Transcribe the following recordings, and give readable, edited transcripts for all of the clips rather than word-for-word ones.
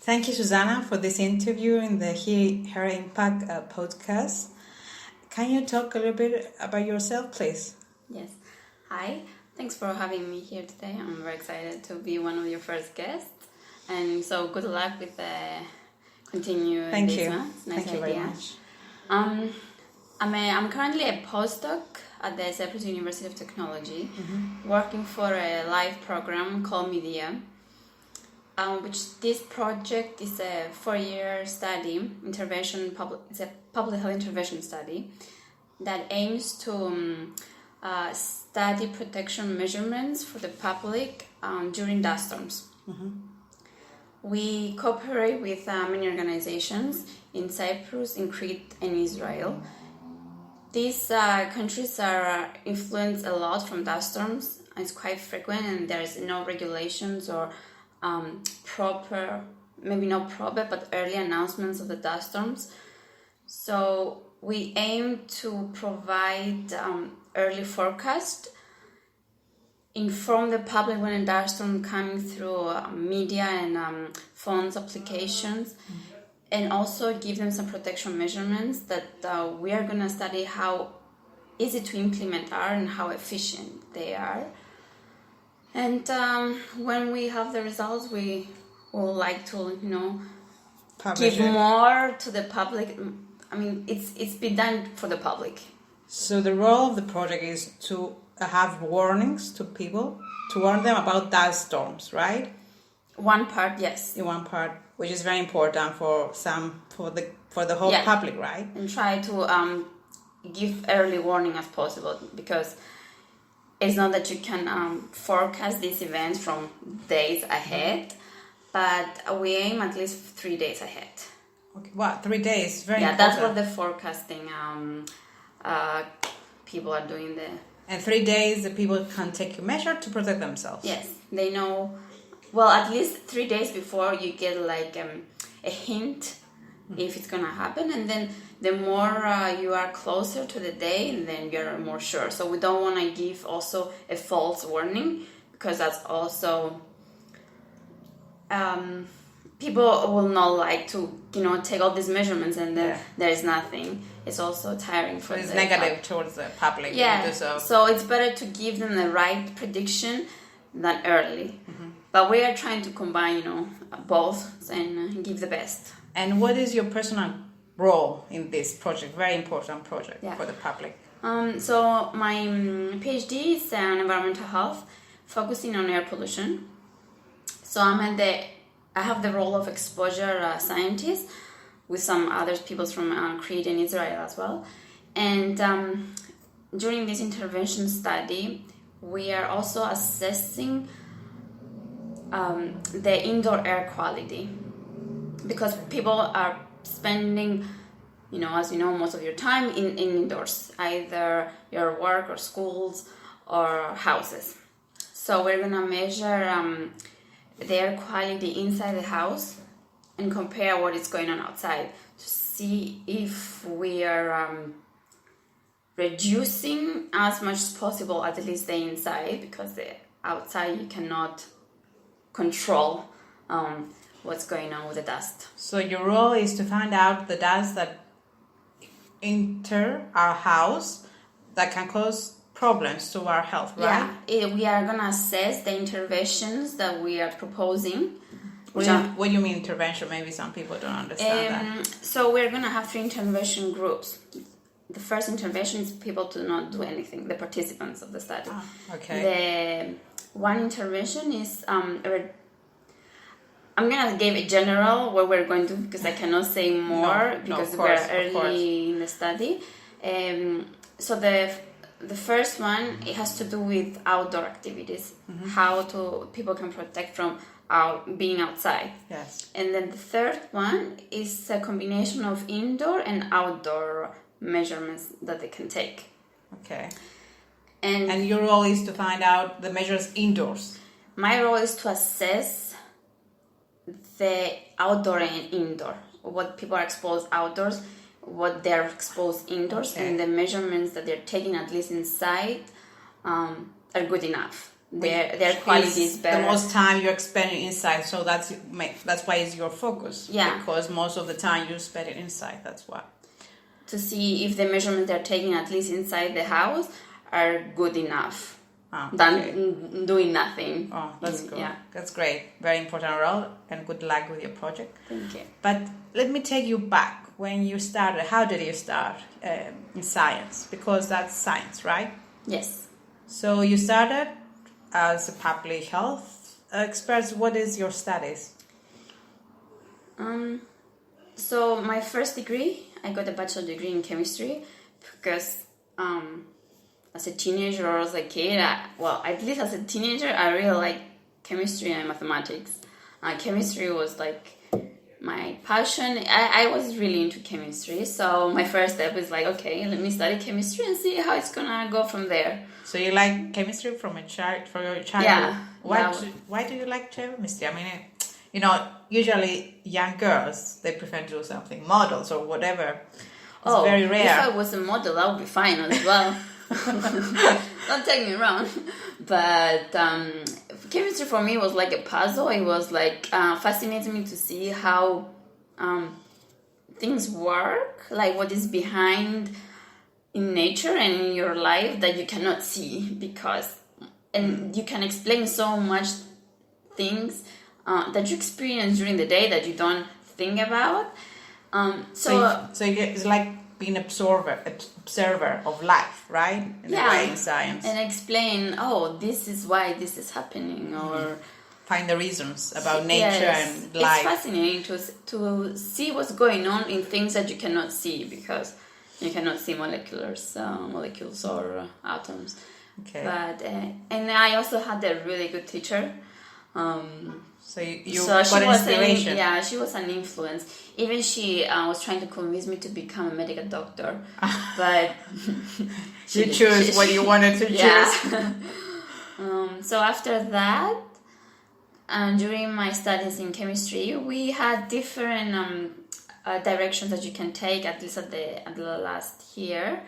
Thank you, Souzana, for this interview in the Her Impact podcast. Can you talk a little bit about yourself, please? Yes. Hi. Thanks for having me here today. I'm very excited to be one of your first guests. And so good luck with the continuing Thank this you. one. Nice Thank you very much. I'm currently a postdoc at the Cyprus University of Technology, working for a live program called Media, which this project is a 4-year study, it's a public health intervention study that aims to study protection measurements for the public during dust storms. We cooperate with many organizations in Cyprus, in Crete, and Israel. These countries are influenced a lot from dust storms. It's quite frequent, and there's no regulations or but early announcements of the dust storms. So we aim to provide early forecast, inform the public when a dust storm coming through media and phones applications, and also give them some protection measurements that we are going to study how easy to implement are and how efficient they are. And when we have the results, we will like to, give more to the public. I mean, it's been done for the public. So the role of the project is to have warnings to people, to warn them about dust storms, right? One part, yes. In one part, which is very important for the whole public, right? And try to give early warning as possible, because it's not that you can forecast these events from days ahead, but we aim at least 3 days ahead. Okay, wow, 3 days, very important. That's what the forecasting people are doing there. And 3 days, the people can take a measure to protect themselves. Yes, they know. Well, at least 3 days before you get like a hint if it's gonna happen, and then the more you are closer to the day, and then you're more sure. So we don't want to give also a false warning, because that's also people will not like to take all these measurements and then there's nothing. It's also tiring for it's negative towards the public. Yeah, so it's better to give them the right prediction than early. But we are trying to combine both and give the best. And what is your personal role in this project? Very important project for the public. So my PhD is on environmental health, focusing on air pollution. So I have the role of exposure scientist with some other people from Crete and Israel as well. And during this intervention study, we are also assessing the indoor air quality, because people are spending, as you know, most of your time in indoors, either your work or schools or houses. So we're going to measure the air quality inside the house and compare what is going on outside to see if we are reducing as much as possible, at least the inside, because the outside you cannot control what's going on with the dust. So your role is to find out the dust that enter our house that can cause problems to our health, right? Yeah, we are going to assess the interventions that we are proposing. What do you mean intervention? Maybe some people don't understand that. So we're going to have 3 intervention groups. The first intervention is people to not do anything, the participants of the study. Okay. The one intervention is I'm going to give a general what we're going to do, because I cannot say more because we're early in the study. So the first one, it has to do with outdoor activities, how people can protect from being outside. Yes. And then the third one is a combination of indoor and outdoor measurements that they can take. Okay. And your role is to find out the measures indoors. My role is to assess the outdoor and indoor, what people are exposed outdoors, what they're exposed indoors, and the measurements that they're taking, at least inside, are good enough. their quality is better. The most time you're spending inside, so that's why it's your focus. Yeah. Because most of the time you spend it inside. That's why. To see if the measurements they're taking, at least inside the house, are good enough than doing nothing. Oh, that's good. Yeah. That's great. Very important role, and good luck with your project. Thank you. But let me take you back. When you started, how did you start in science? Because that's science, right? Yes. So you started as a public health expert. What is your studies? So my first degree, I got a bachelor degree in chemistry because as a teenager or as a kid, at least as a teenager, I really liked chemistry and mathematics. Chemistry was like my passion. I was really into chemistry, so my first step is like, okay, let me study chemistry and see how it's gonna go from there. So you like chemistry from your childhood? Yeah. Why do you like chemistry? I mean, usually young girls, they prefer to do something, models or whatever. It's very rare. If I was a model, I would be fine as well. Don't take me wrong, but chemistry for me was like a puzzle. It was like fascinating me to see how things work, like what is behind in nature and in your life that you cannot see, and you can explain so much things that you experience during the day that you don't think about. So it's like being observer of life, right? In a way, in science. And explain, this is why this is happening, or find the reasons about nature and life. It's fascinating to see what's going on in things that you cannot see, because you cannot see molecules or atoms. Okay. But and I also had a really good teacher. So you got inspiration. She was an influence. Even she was trying to convince me to become a medical doctor, but you choose what you wanted to choose. So after that, during my studies in chemistry, we had different directions that you can take. At least at the last year,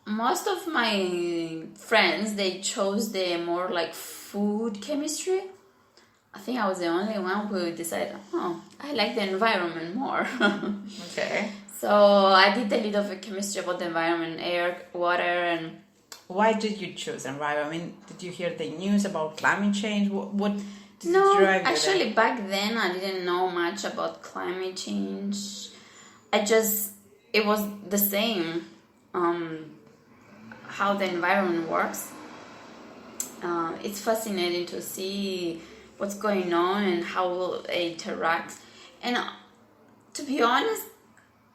most of my friends, they chose the more like food chemistry. I think I was the only one who decided, I like the environment more. Okay. So I did a little bit of chemistry about the environment, air, water, and... Why did you choose environment? Did you hear the news about climate change? What did you drive you actually, there? back then I didn't know much about climate change. It was the same, how the environment works. It's fascinating to see what's going on and how it interacts. And to be honest,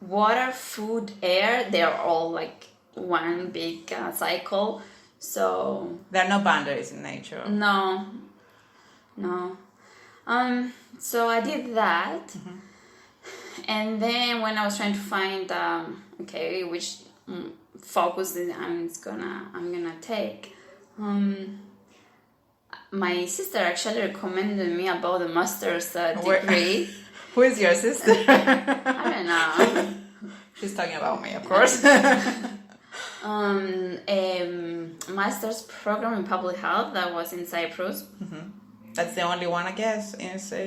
water, food, air, they're all like one big cycle. So there are no boundaries in nature. No. So I did that. Mm-hmm. And then when I was trying to find which focus I'm gonna take, my sister actually recommended me about the master's degree. Who is your sister? I don't know. She's talking about me, of course. A master's program in public health that was in Cyprus. Mm-hmm. That's the only one, I guess.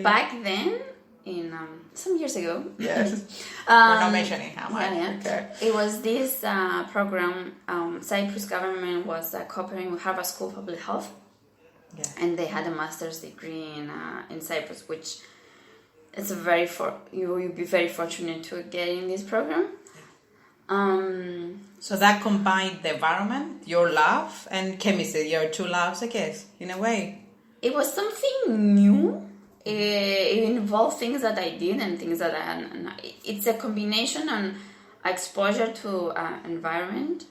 Back then, in some years ago. Yes. We're not mentioning how much. Yeah. Okay. It was this program. Cyprus government was cooperating with Harvard School of Public Health. Yeah. And they had a master's degree in Cyprus, which it's you will be very fortunate to get in this program. So that combined the environment, your love, and chemistry, your two loves, I guess, in a way. It was something new. It involved things that I did and things that I hadn't. It's a combination on exposure to environment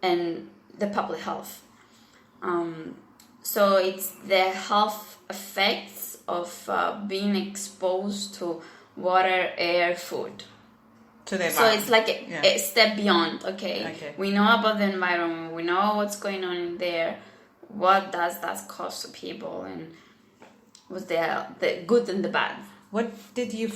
and the public health. So it's the health effects of being exposed to water, air, food. To the so it's like a step beyond. Okay, we know about the environment. We know what's going on in there. What does that cause to people, and what's the good and the bad? What did you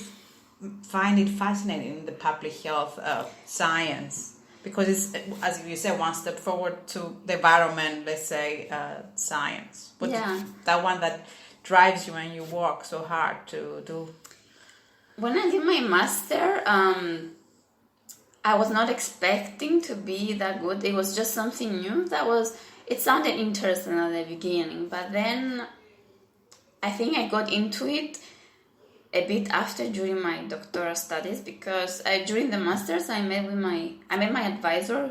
find it fascinating in the public health science? because it's, as you said, one step forward to the environment, let's say, science. But that one that drives you and you work so hard to do. When I did my master, I was not expecting to be that good. It was just something new. It sounded interesting at the beginning, but then I think I got into it a bit after during my doctoral studies, because during the masters I met my advisor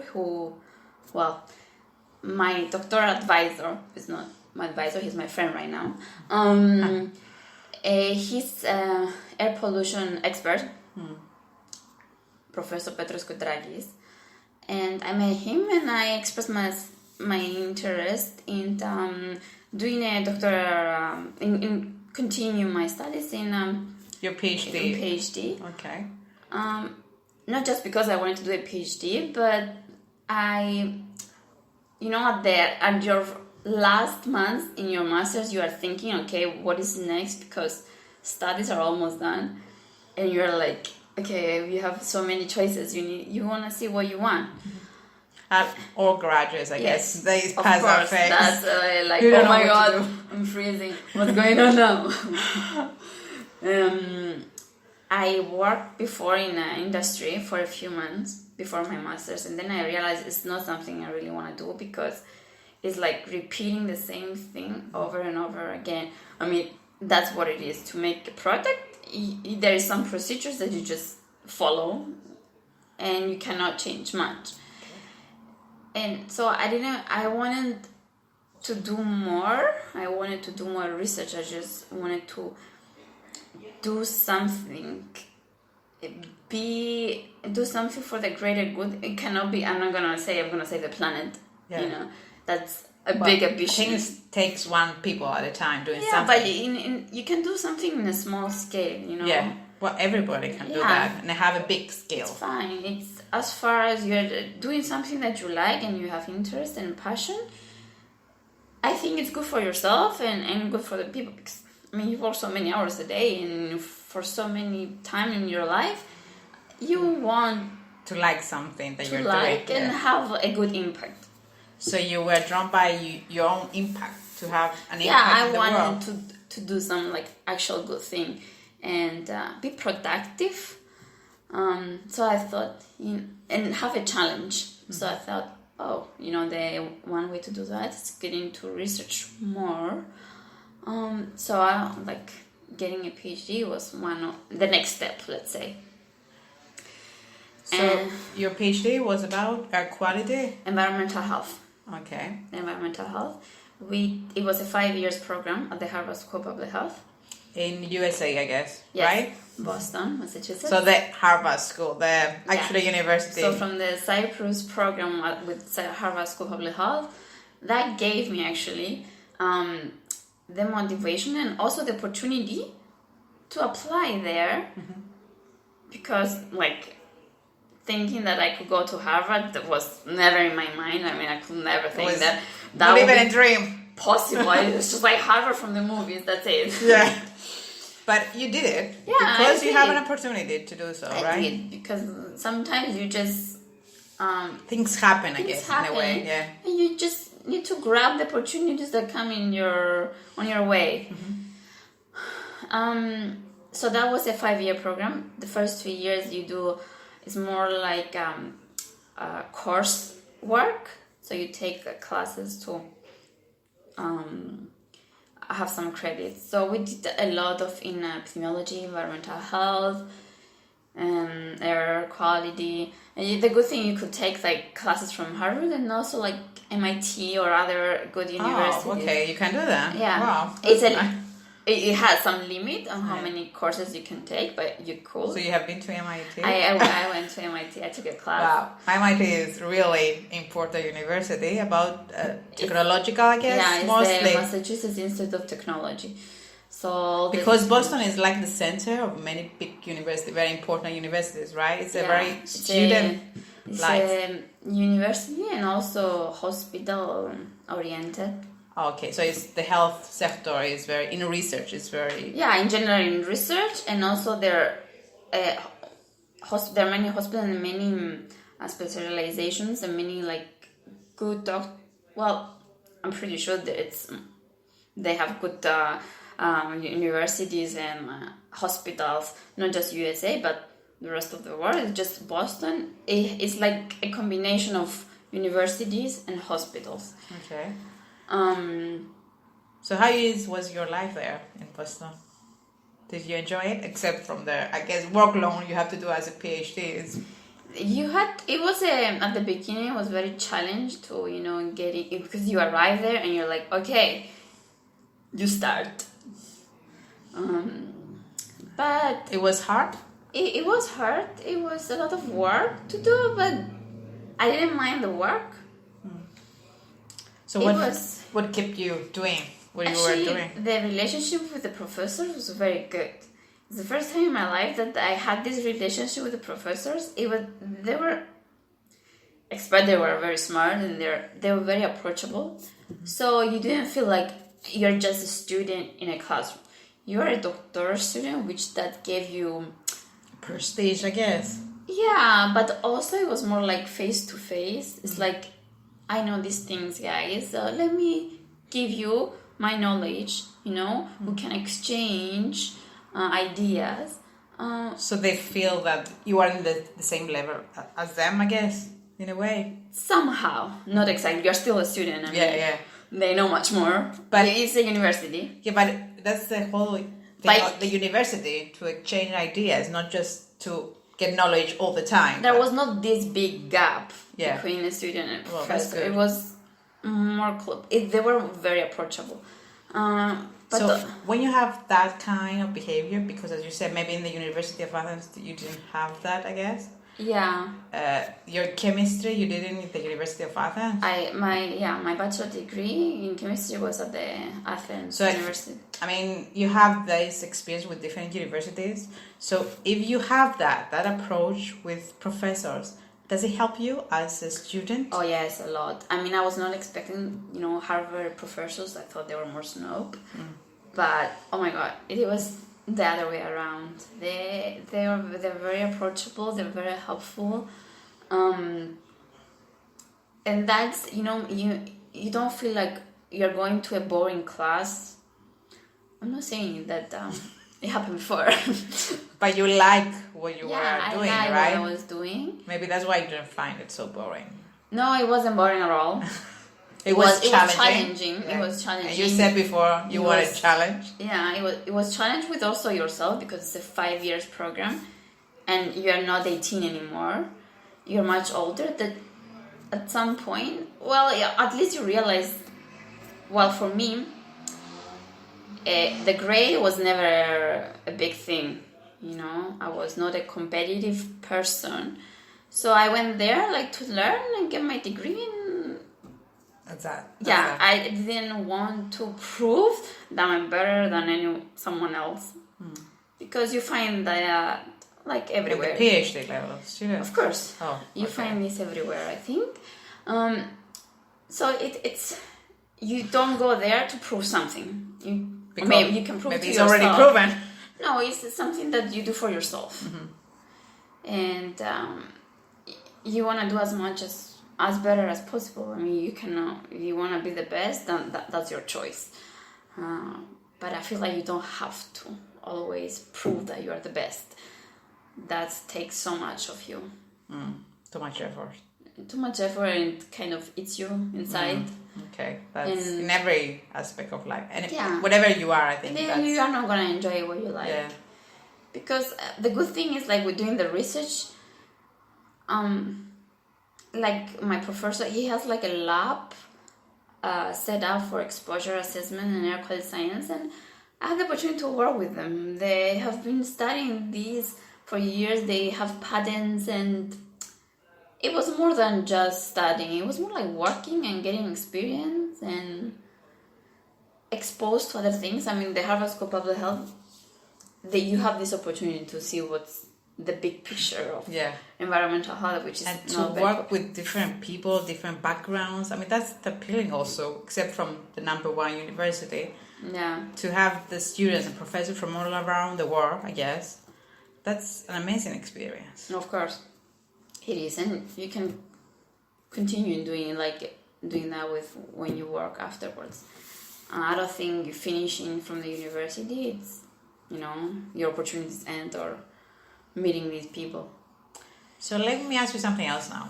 my doctoral advisor is not my advisor, he's my friend right now. He's air pollution expert, Professor Petros Koudragis, and I met him and I expressed my interest in doing a doctoral in continue my studies in your PhD. Okay. Not just because I wanted to do a PhD, but at your last month in your masters, you are thinking, okay, what is next? Because studies are almost done, and you're like, okay, you have so many choices. You want to see what you want. All graduates, I guess. They of pass our course. phase. That's like, oh my god, I'm freezing. What's going on now? I worked before in an industry for a few months before my master's, and then I realized it's not something I really want to do, because it's like repeating the same thing over and over again. I mean, that's what it is. To make a product, there is some procedures that you just follow, and you cannot change much. And so I wanted to do more. I wanted to do more research. I just wanted to do something. Do something for the greater good. It cannot be, I'm going to save the planet. Yeah. That's a big ambition. Things takes one people at a time doing something. Yeah, but you can do something in a small scale, Yeah, well, everybody can do that, and they have a big scale. It's fine. It's as far as you're doing something that you like and you have interest and passion, I think it's good for yourself and good for the people. Because, I mean, you work so many hours a day, and for so many time in your life, you want to like something that you're doing and have a good impact. So you were drawn by your own impact, to have an impact in the world. Yeah, I wanted to do some like actual good thing and be productive. So I thought, and have a challenge. Mm-hmm. So I thought, the one way to do that is getting to research more. So I getting a PhD was one of the next step, let's say. So your PhD was about air quality? Environmental health. Okay. Environmental health. It was a 5 years program at the Harvard School of Public Health. In USA, I guess, yes. Right? Boston, Massachusetts. So the Harvard School, the actually university. So from the Cyprus program with Harvard School of Public Health, that gave me actually the motivation and also the opportunity to apply there, because thinking that I could go to Harvard, that was never in my mind. I mean, I could never think that not even a dream possible. It's just like Harvard from the movies. That's it. Yeah, but you did it because you have an opportunity to do so, right? I did, because sometimes you just things happen, I guess, in a way. Yeah, and you just need to grab the opportunities that come on your way. So that was a 5-year program. The first 3 years you do. It's more like course work. So you take classes to have some credits. So we did a lot of in epidemiology, environmental health, air quality. And the good thing, you could take classes from Harvard and also MIT or other good universities. Oh, okay, you can do that. Yeah, wow. It has some limit on how many courses you can take, but you could. So you have been to MIT? I went to MIT. I took a class. Wow. MIT is really important university about technological, I guess, yeah, it's mostly. the Massachusetts Institute of Technology. So because Boston is like the center of many big universities, very important universities, right? It's a very student-like. It's a university and also hospital-oriented. Okay, so it's the health sector is very in research. It's very in general in research, and also there are many hospitals and many specializations, and meaning like good well, I'm pretty sure that they have good universities and hospitals, not just USA, but the rest of the world. It's just Boston. It's like a combination of universities and hospitals. Okay. So how was your life there in Boston? Did you enjoy it? Except from the, I guess, workload you have to do as a PhD. It was at the beginning, it was very challenged to, getting it, because you arrive there and you're like, okay, you start. But it was hard? It was hard. It was a lot of work to do, but I didn't mind the work. So what kept you doing what you were doing? The relationship with the professors was very good. It's the first time in my life that I had this relationship with the professors. They were expert, they were very smart, and they were very approachable. Mm-hmm. So you didn't feel like you're just a student in a classroom. You are a doctoral student, which that gave you prestige, I guess. Yeah, but also it was more like face to face. It's like, I know these things, guys. So let me give you my knowledge. We can exchange ideas. So they feel that you are in the same level as them, I guess, in a way. Somehow, not exactly. You're still a student. I mean, they know much more, but it's a university. Yeah, but that's the whole thing of the university, to exchange ideas, not just to get knowledge all the time. There was not this big gap between a student and a professor. It was more close. They were very approachable. So when you have that kind of behavior, because as you said, maybe in the University of Athens you didn't have that, I guess. Yeah. Your chemistry you did in the University of Athens. My bachelor degree in chemistry was at the Athens University. I mean, you have this experience with different universities. So if you have that approach with professors, does it help you as a student? Oh yes, a lot. I mean, I was not expecting, Harvard professors. I thought they were more snob. But oh my god, it was the other way around. They're very approachable. They're very helpful, and that's you don't feel like you're going to a boring class. I'm not saying that it happened before, but you like what you were doing, I like right? what I was doing. Maybe that's why you didn't find it so boring. No, it wasn't boring at all. It was challenging. Yeah. It was challenging. And you said before you wanted a challenge. Yeah, it was challenge with also yourself, because it's a 5 years program, and you are not 18 anymore. You're much older. That at some point, at least you realize. Well, for me, the grade was never a big thing. I was not a competitive person, so I went there like to learn and get my degree. That's that. I didn't want to prove that I'm better than someone else, because you find that like everywhere. At the PhD level, students. Of course. You okay. find this everywhere, I think. So it's you don't go there to prove something. Maybe you can prove maybe to it's yourself. already proven. No, it's something that you do for yourself, and you want to do as better as possible. I mean, you cannot. If you want to be the best, then that's your choice. But I feel like you don't have to always prove that you are the best. That takes so much of you. Too much effort. Too much effort, and kind of eats you inside. Okay, that's in every aspect of life. And Yeah. whatever you are, I think Then you are not going to enjoy what you like. Yeah. Because the good thing is, like, we're doing the research. Like, my professor, he has, like, a lab set up for exposure assessment and air quality science. And I had the opportunity to work with them. They have been studying these for years. They have patents, and it was more than just studying. It was more like working and getting experience and exposed to other things. I mean, the Harvard School of Public Health, you have this opportunity to see what's the big picture of environmental health, which is and to work with different people, different backgrounds. I mean, that's appealing also, except from the #1 university. Yeah. To have the students and professors from all around the world, I guess, that's an amazing experience. Of course. It is, and you can continue doing that with when you work afterwards. I don't think you finishing from the university, it's, your opportunities end or meeting these people. So let me ask you something else now.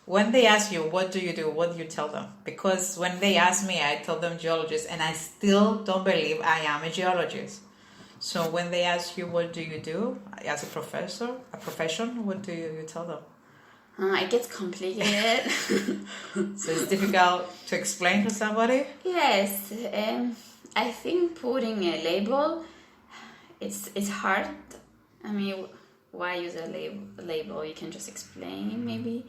When they ask you, what do you do? What do you tell them? Because when they ask me, I tell them geologist, and I still don't believe I am a geologist. So when they ask you, what do you do as a profession, what do you tell them? It gets complicated. So it's difficult to explain to somebody? Yes. I think putting a label, it's hard. I mean, why use a label? You can just explain, maybe.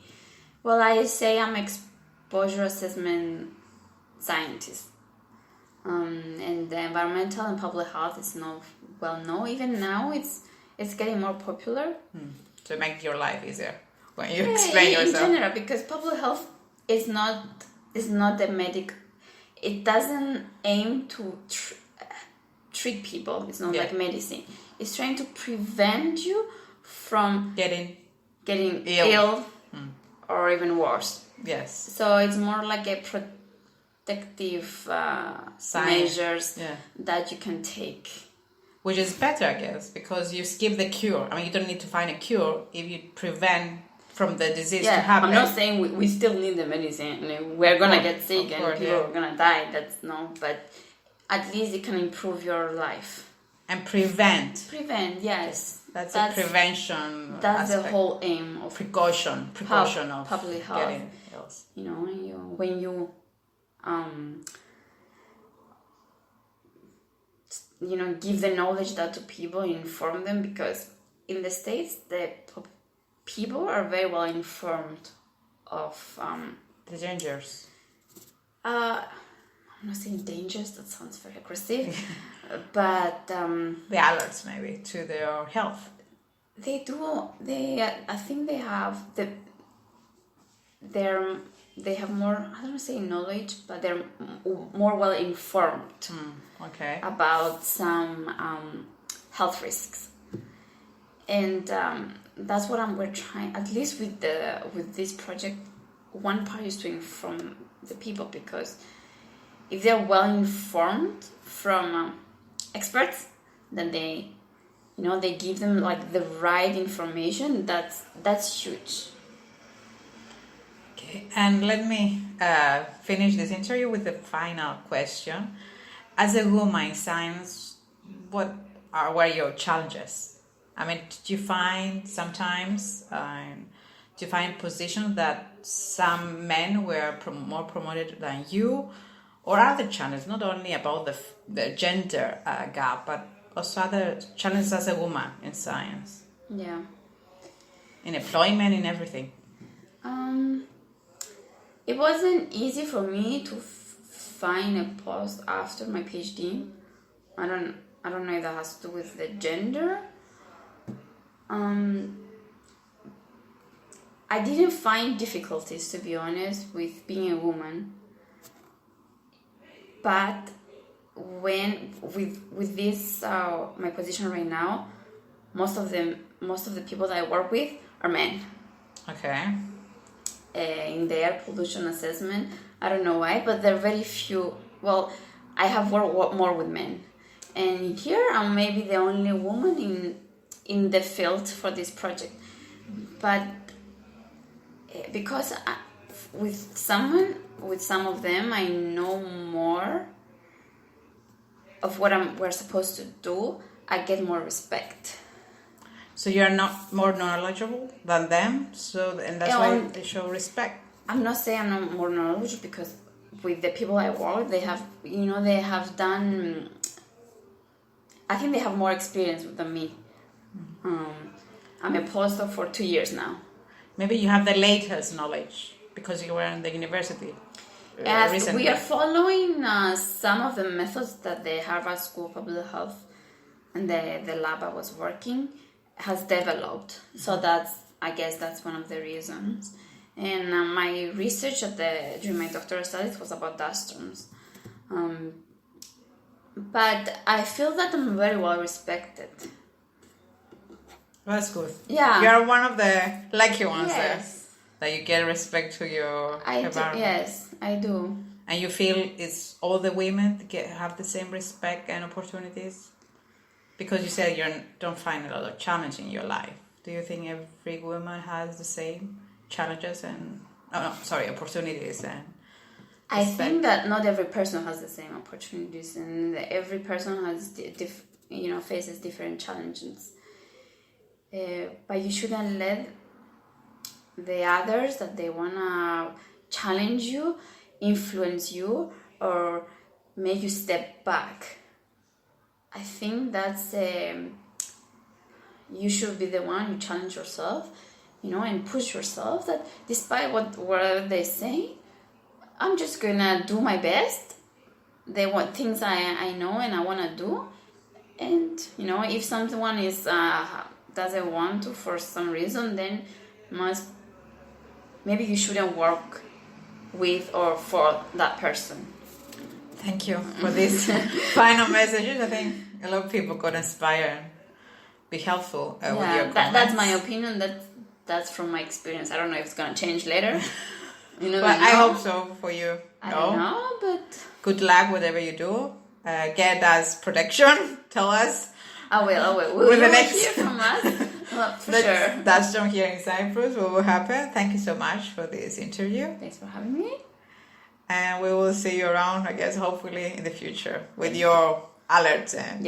Well, I say I'm exposure assessment scientist. And the environmental and public health is not well known. Even now, it's getting more popular. To make your life easier when you explain yourself. In general, because public health is not the medic. It doesn't aim to treat people. It's not like medicine. It's trying to prevent you from getting ill or even worse. Yes. So it's more like a protective measures that you can take. Which is better, I guess, because you skip the cure. I mean, you don't need to find a cure if you prevent from the disease to happen. I'm not saying we still need the medicine. We're going to get sick and people are going to die. That's no, but at least it can improve your life. And prevent. Yes. That's a prevention. That's aspect. The whole aim of precaution of public health. Getting ill. When you give the knowledge that to people, inform them, because in the States the people are very well informed of the dangers. I'm not saying dangers, that sounds very aggressive. But the alerts maybe to their health. They do. I think they have they have more, I don't want to say knowledge, but they're more well informed about some health risks, and that's what we're trying. At least with this project, one part is to inform the people, because if they're well informed from experts, then they give them like the right information. That's huge. Okay, and let me finish this interview with the final question. As a woman in science, what were your challenges? I mean, did you find sometimes positions that some men were more promoted than you, or other challenges, not only about the gender gap, but also other challenges as a woman in science? Yeah. In employment, in everything. It wasn't easy for me to find a post after my PhD. I don't know if that has to do with the gender. I didn't find difficulties, to be honest, with being a woman. But with this my position right now, most of the people that I work with are men. Okay. In the air pollution assessment, I don't know why, but there are very few. Well, I have worked more with men, and here I'm maybe the only woman in the field for this project. But because with some of them, I know more of what we're supposed to do. I get more respect. So you're not more knowledgeable than them, and that's why they show respect. I'm not saying I'm not more knowledgeable, because with the people I work, they have done. I think they have more experience than me. I'm a postdoc for 2 years now. Maybe you have the latest knowledge because you were in the university. We are following some of the methods that the Harvard School of Public Health and the lab I was working has developed. So I guess that's one of the reasons. And my research during my doctoral studies was about dust storms. But I feel that I'm very well respected. That's good. Yeah. You are one of the lucky ones there. Yes. That you get respect to your environment. Yes, I do. And you feel it's all the women have the same respect and opportunities? Because you said you don't find a lot of challenge in your life. Do you think every woman has the same challenges and opportunities and I think that not every person has the same opportunities, and every person has faces different challenges. But you shouldn't let the others that they wanna challenge you, influence you, or make you step back. I think that's you should be the one who challenge yourself, and push yourself. That despite whatever they say, I'm just gonna do my best. They want things I know and I wanna do, and if someone is doesn't want to for some reason, then maybe you shouldn't work with or for that person. Thank you for these final messages. I think a lot of people got inspired, be helpful with your comments. That's my opinion. That's from my experience. I don't know if it's gonna change later. But I hope so for you. I don't know, but good luck whatever you do. Get us protection. Tell us. I will. Will you hear from us? Well, for sure. That's from here in Cyprus. What will happen? Thank you so much for this interview. Thanks for having me. And we will see you around, I guess, hopefully in the future with your alerts and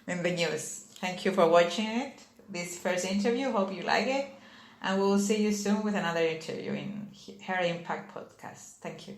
in the news. Thank you for watching it. This first interview. Hope you like it. And we will see you soon with another interview in Hair Impact Podcast. Thank you.